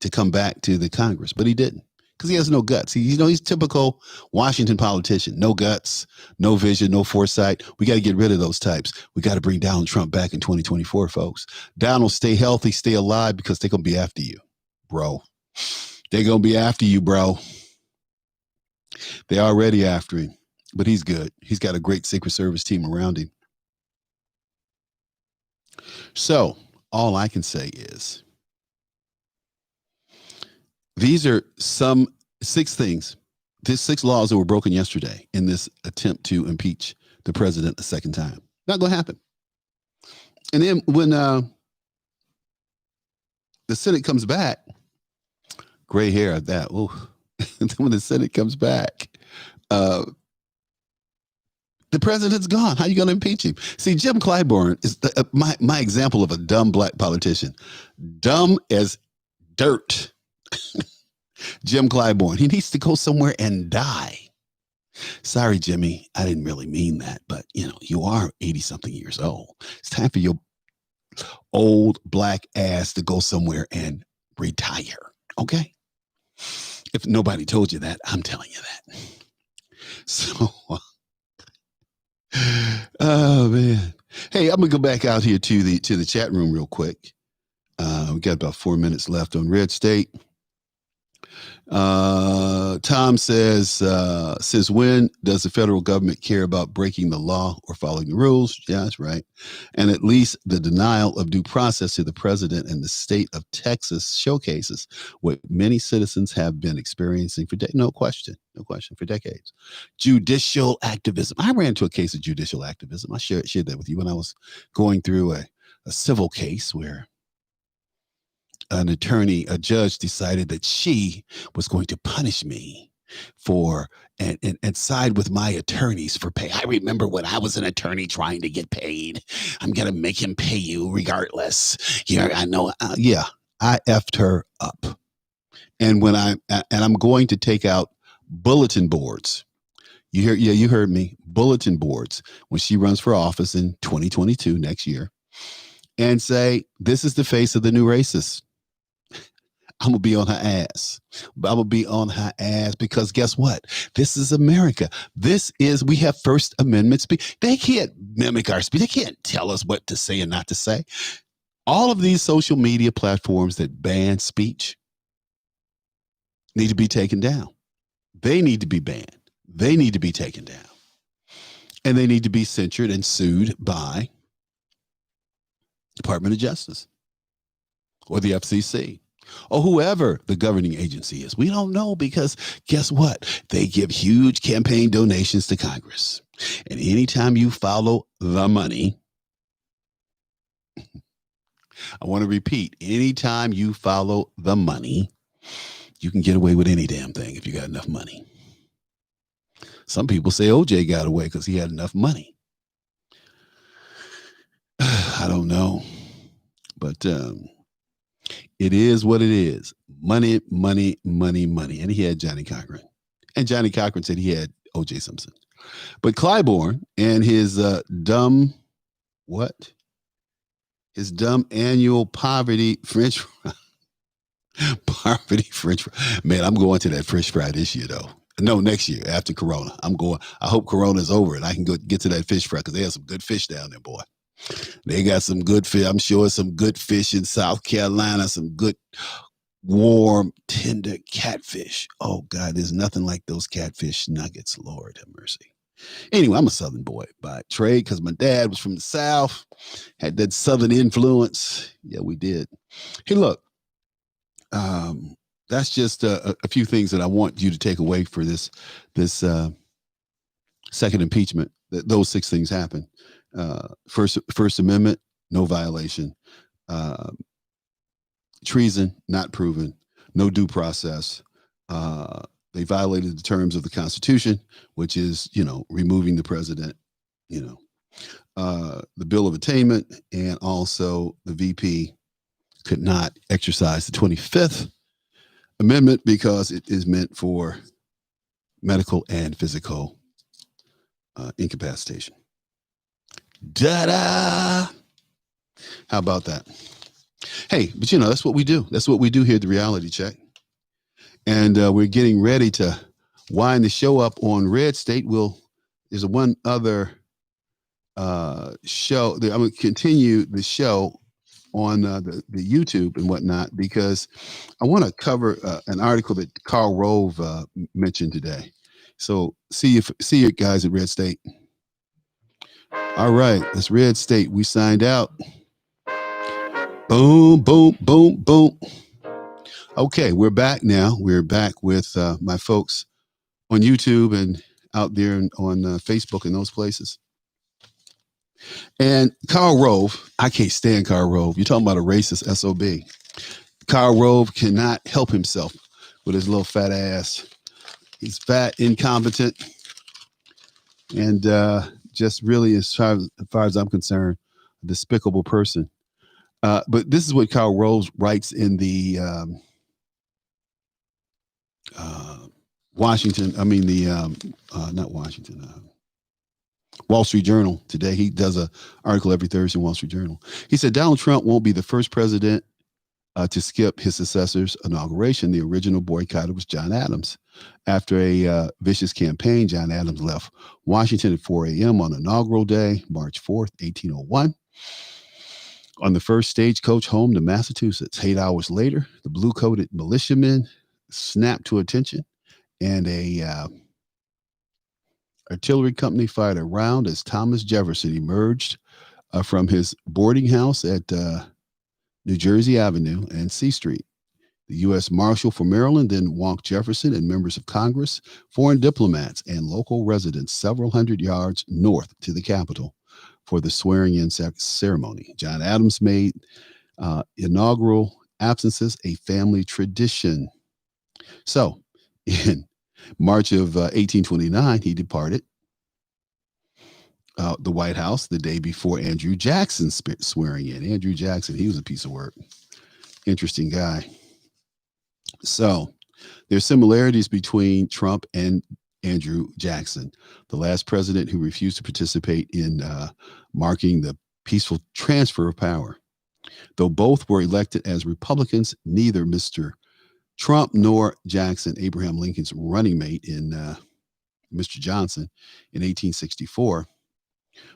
to come back to the Congress. But he didn't, because he has no guts. He's typical Washington politician. No guts, no vision, no foresight. We got to get rid of those types. We got to bring Donald Trump back in 2024, folks. Donald, stay healthy, stay alive, because they're going to be after you, bro. They're going to be after you, bro. They're already after him, but he's good. He's got a great Secret Service team around him. So all I can say is these are some 6 things, these 6 laws that were broken yesterday in this attempt to impeach the president a second time. Not going to happen. And then when the Senate comes back, gray hair at that. Oh, when the Senate comes back, the president's gone. How are you going to impeach him? See, Jim Clyburn is my example of a dumb black politician. Dumb as dirt. Jim Clyburn. He needs to go somewhere and die. Sorry, Jimmy. I didn't really mean that, but you are 80-something years old. It's time for your old black ass to go somewhere and retire. Okay? If nobody told you that, I'm telling you that. So, oh man. Hey, I'm gonna go back out here to the chat room real quick. We got about 4 minutes left on Red State. Tom says when does the federal government care about breaking the law or following the rules? Yeah, that's right. And at least the denial of due process to the president in the state of Texas showcases what many citizens have been experiencing for no question, for decades. Judicial activism. I ran into a case of judicial activism. I shared that with you when I was going through a civil case where a judge decided that she was going to punish me for and side with my attorneys for pay. I remember when I was an attorney trying to get paid. I'm going to make him pay you regardless. Yeah, I know. I effed her up. And I'm going to take out bulletin boards. You heard me. Bulletin boards when she runs for office in 2022 next year, and say, this is the face of the new racist. I'm going to be on her ass. I'm going to be on her ass because guess what? This is America. We have First Amendment speech. They can't mimic our speech. They can't tell us what to say and not to say. All of these social media platforms that ban speech need to be taken down. They need to be banned. They need to be taken down. And they need to be censured and sued by Department of Justice or the FCC. Or whoever the governing agency is. We don't know, because guess what? They give huge campaign donations to Congress. And anytime you follow the money, I want to repeat, anytime you follow the money, you can get away with any damn thing if you got enough money. Some people say OJ got away because he had enough money. I don't know. But it is what it is. Money, money, money, money. And he had Johnny Cochran. And Johnny Cochran said he had OJ Simpson. But Clyburn and his dumb, what? His dumb annual poverty French poverty French fry. Man, I'm going to that French fry this year, though. No, next year after Corona. I'm going. I hope Corona's over and I can go get to that fish fry because they have some good fish down there, boy. They got some good fish. I'm sure some good fish in South Carolina, some good warm, tender catfish. Oh, God, there's nothing like those catfish nuggets. Lord have mercy. Anyway, I'm a Southern boy by trade because my dad was from the South, had that Southern influence. Yeah, we did. Hey, look, that's just a few things that I want you to take away for this second impeachment. Those 6 things happen. First Amendment, no violation. Treason, not proven. No due process. They violated the terms of the Constitution, which is, removing the president, the Bill of Attainment, and also the VP could not exercise the 25th Amendment because it is meant for medical and physical incapacitation. Da-da! How about that? Hey, but that's what we do. That's what we do here at the Reality Check. And we're getting ready to wind the show up on Red State. There's one other show. I'm going to continue the show on the YouTube and whatnot because I want to cover an article that Karl Rove mentioned today. So see you guys at Red State. All right, that's Red State. We signed out. Boom, boom, boom, boom. Okay, we're back now. We're back with my folks on YouTube and out there on Facebook and those places. And Karl Rove, I can't stand Karl Rove. You're talking about a racist SOB. Karl Rove cannot help himself with his little fat ass. He's fat, incompetent, and just really, as far as I'm concerned, a despicable person. But this is what Karl Rove writes in the Wall Street Journal today. He does an article every Thursday in Wall Street Journal. He said Donald Trump won't be the first president to skip his successor's inauguration. The original boycotter was John Adams. After a vicious campaign, John Adams left Washington at 4 a.m. on inaugural day, March 4th, 1801. On the first stagecoach home to Massachusetts. 8 hours later, the blue-coated militiamen snapped to attention, and a artillery company fired a round as Thomas Jefferson emerged from his boarding house at New Jersey Avenue and C Street. The U.S. Marshal for Maryland then walked Jefferson and members of Congress, foreign diplomats, and local residents several hundred yards north to the Capitol for the swearing-in ceremony. John Adams made inaugural absences a family tradition. So, in March of 1829, he departed the White House the day before Andrew Jackson's swearing in. Andrew Jackson, he was a piece of work. Interesting guy. So, there's similarities between Trump and Andrew Jackson, the last president who refused to participate in marking the peaceful transfer of power. Though both were elected as Republicans, neither Mr. Trump nor Jackson, Abraham Lincoln's running mate in Mr. Johnson in 1864,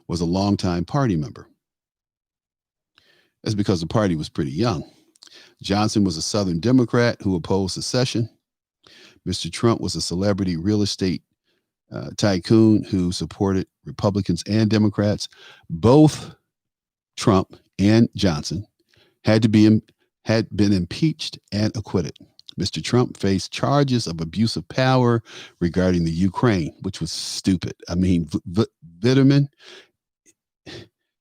was a longtime party member. That's because the party was pretty young. Johnson was a Southern Democrat who opposed secession. Mr. Trump was a celebrity real estate tycoon who supported Republicans and Democrats. Both Trump and Johnson had been impeached and acquitted. Mr. Trump faced charges of abuse of power regarding the Ukraine, which was stupid. I mean, Vitamin,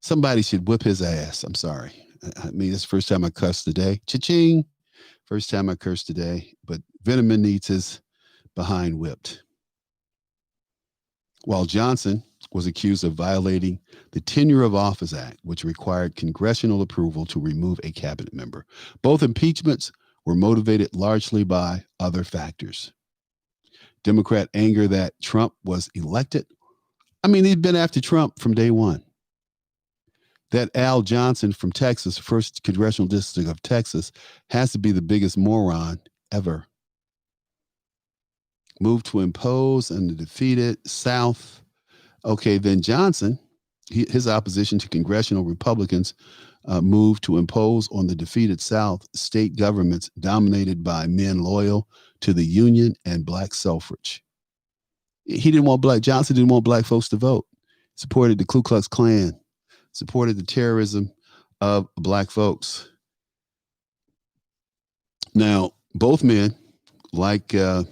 somebody should whip his ass. I'm sorry. I mean, it's the first time I cussed today. Cha-ching. First time I cursed today. But Veneman needs his behind whipped. While Johnson was accused of violating the Tenure of Office Act, which required congressional approval to remove a cabinet member. Both impeachments were motivated largely by other factors. Democrat anger that Trump was elected. I mean, he'd been after Trump from day one. That Al Johnson from Texas, first congressional district of Texas, has to be the biggest moron ever. Moved to impose on the defeated South. Okay, then Johnson, his opposition to congressional Republicans moved to impose on the defeated South state governments dominated by men loyal to the Union and black suffrage. Johnson didn't want black folks to vote. Supported the Ku Klux Klan, supported the terrorism of black folks. Now, both men, like the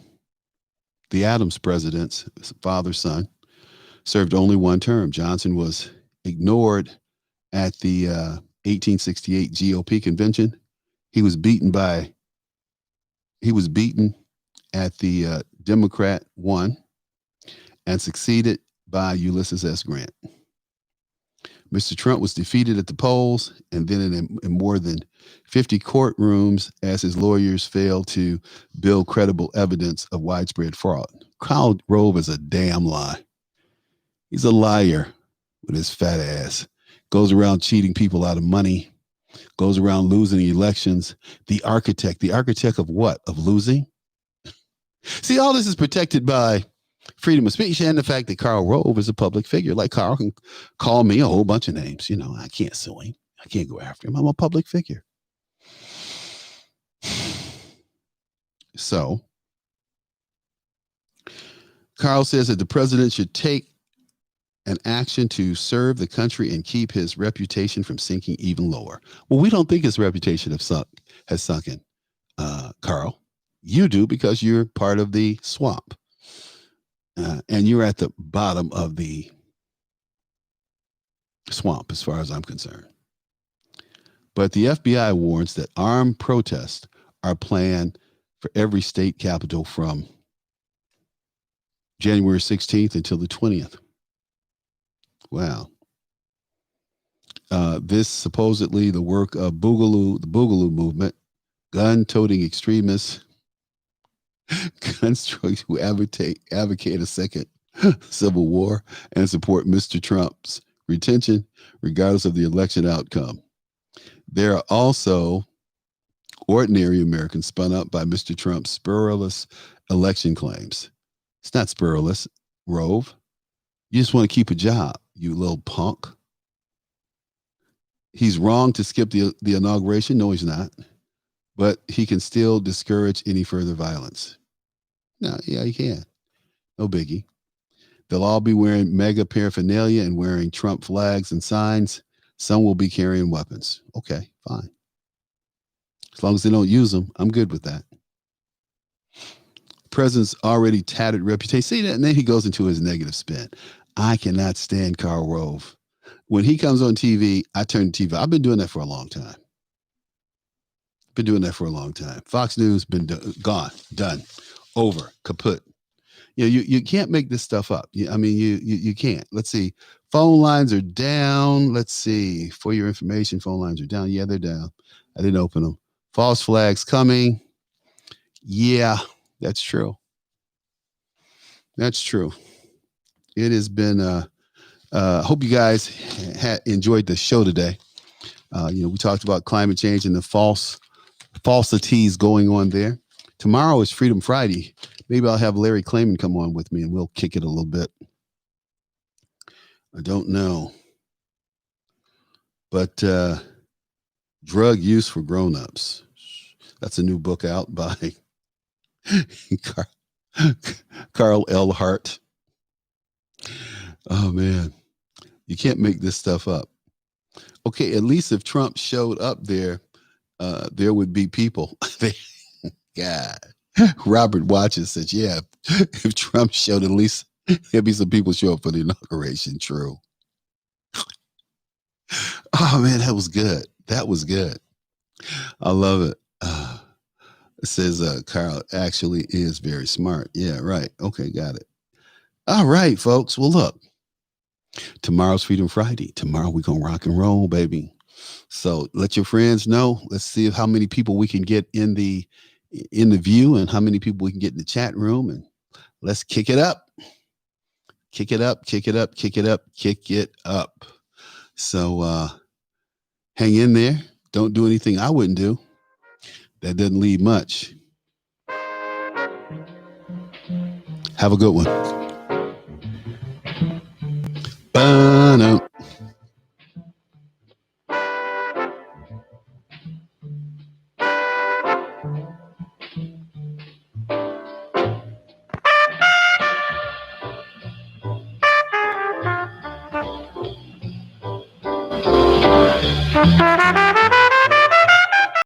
Adams presidents, father, son, served only one term. Johnson was ignored at the 1868 GOP convention. He was beaten at the Democrat won and succeeded by Ulysses S. Grant. Mr. Trump was defeated at the polls and then in more than 50 courtrooms as his lawyers failed to build credible evidence of widespread fraud. Karl Rove is a damn lie. He's a liar with his fat ass. Goes around cheating people out of money. Goes around losing elections. The architect of what? Of losing? See, all this is protected by freedom of speech and the fact that Karl Rove is a public figure. Like Karl can call me a whole bunch of names. You know, I can't sue him. I can't go after him. I'm a public figure. So, Karl says that the president should take an action to serve the country and keep his reputation from sinking even lower. Well, we don't think his reputation has sunken, Karl. You do because you're part of the swamp. And you're at the bottom of the swamp, as far as I'm concerned. But the FBI warns that armed protests are planned for every state capital from January 16th until the 20th. Wow. This supposedly the work of the Boogaloo movement, gun-toting extremists, constructs who advocate a second civil war and support Mr. Trump's retention, regardless of the election outcome. There are also ordinary Americans spun up by Mr. Trump's spurless election claims. It's not spurless, Rove. You just want to keep a job, you little punk. He's wrong to skip the inauguration. No, he's not. But he can still discourage any further violence. No, yeah, he can. No biggie. They'll all be wearing mega paraphernalia and wearing Trump flags and signs. Some will be carrying weapons. Okay, fine. As long as they don't use them, I'm good with that. President's already tattered reputation. See that? And then he goes into his negative spin. I cannot stand Karl Rove. When he comes on TV, I turn the TV. I've been doing that for a long time. Fox News been gone, done, over, kaput. You can't make this stuff up. You can't. Let's see. Phone lines are down. Let's see. For your information, phone lines are down. Yeah, they're down. I didn't open them. False flags coming. Yeah, that's true. That's true. It has been, hope you guys enjoyed the show today. We talked about climate change and the falsities going on there. Tomorrow is Freedom Friday. Maybe I'll have Larry Klayman come on with me and we'll kick it a little bit. I don't know. But Drug Use for Grown-Ups. That's a new book out by Carl L. Hart. Oh, man. You can't make this stuff up. Okay, at least if Trump showed up there, there would be people. God. Robert Watches says, yeah, if Trump showed, at least there'd be some people show up for the inauguration. True. Oh, man, that was good. That was good. I love it. It says Carl actually is very smart. Yeah, right. Okay, got it. All right, folks. Well, look, tomorrow's Freedom Friday. Tomorrow we're gonna rock and roll, baby. So let your friends know. Let's see how many people we can get in the view and how many people we can get in the chat room, and let's kick it up. Kick it up, kick it up, kick it up, kick it up. So hang in there. Don't do anything I wouldn't do. That doesn't leave much. Have a good one. Ba-no.